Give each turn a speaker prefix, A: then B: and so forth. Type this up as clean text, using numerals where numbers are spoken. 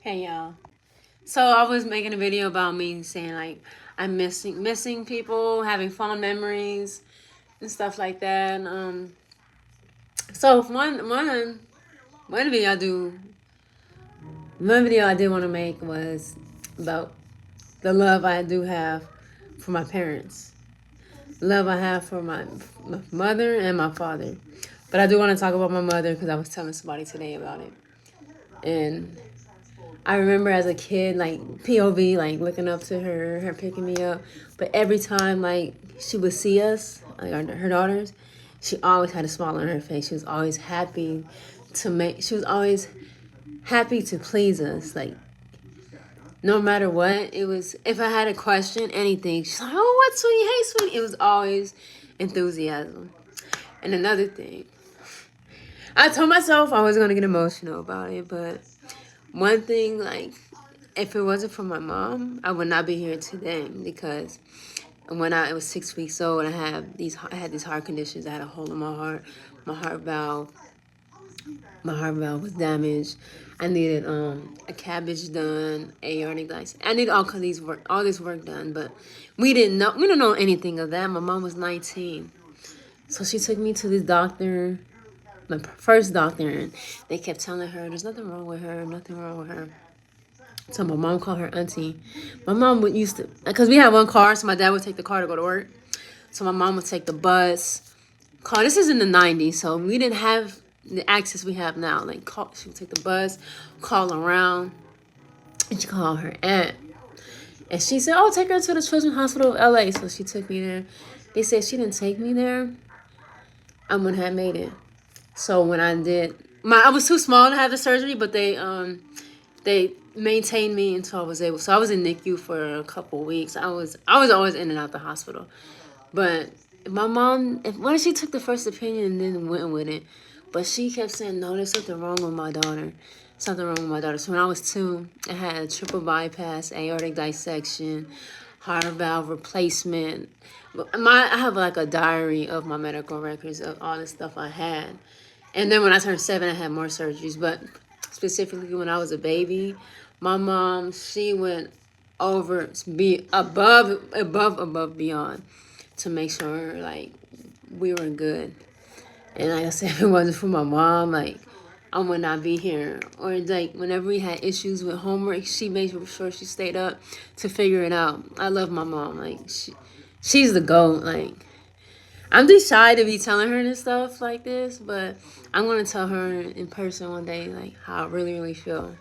A: Hey y'all. So I was making a video about me saying like I'm missing people, having fond memories and stuff like that. So one video I do one video I did want to make was about the love I do have for my parents, love I have for my mother and my father. But I do want to talk about my mother because I was telling somebody today about it, and I remember as a kid, like POV, like looking up to her picking me up. But every time, like she would see us, like her daughters, she always had a smile on her face. She was always happy to make. She was always happy to please us. Like no matter what, it was. If I had a question, anything, she's like, "Oh, what, sweetie? Hey, sweetie." It was always enthusiasm. And another thing, I told myself I was gonna get emotional about it, but one thing, like, if it wasn't for my mom, I would not be here today because when I was 6 weeks old, I had these heart conditions. I had a hole in my heart. My heart valve, my heart valve was damaged. I needed a cabbage done, aortic dissection. I needed all this work done, but we don't know anything of that. My mom was 19, so she took me to this doctor, my first doctor, and they kept telling her there's nothing wrong with her, nothing wrong with her. So my mom called her auntie. My mom would used to, because we had one car, so my dad would take the car to go to work. So my mom would take the bus. Call. This is in the 90s, so we didn't have the access we have now. Like, she would take the bus, call around, and she called her aunt. And she said, "Oh, take her to the Children's Hospital of LA." So she took me there. They said she didn't take me there, I wouldn't have made it. So when I did, I was too small to have the surgery, but they maintained me until I was able. So I was in NICU for a couple weeks. I was always in and out the hospital. But my mom, what if she took the first opinion and then went with it? But she kept saying, "No, there's something wrong with my daughter. Something wrong with my daughter." So when I was 2, I had a triple bypass, aortic dissection, heart valve replacement. I have like a diary of my medical records of all the stuff I had. And then when I turned 7, I had more surgeries. But specifically when I was a baby, my mom, she went be above beyond to make sure like we were good. And like I said, if it wasn't for my mom, like I would not be here. Or like whenever we had issues with homework, she made sure she stayed up to figure it out. I love my mom. Like she's the GOAT. Like I'm just shy to be telling her this stuff like this, but I'm gonna tell her in person one day like how I really, really feel.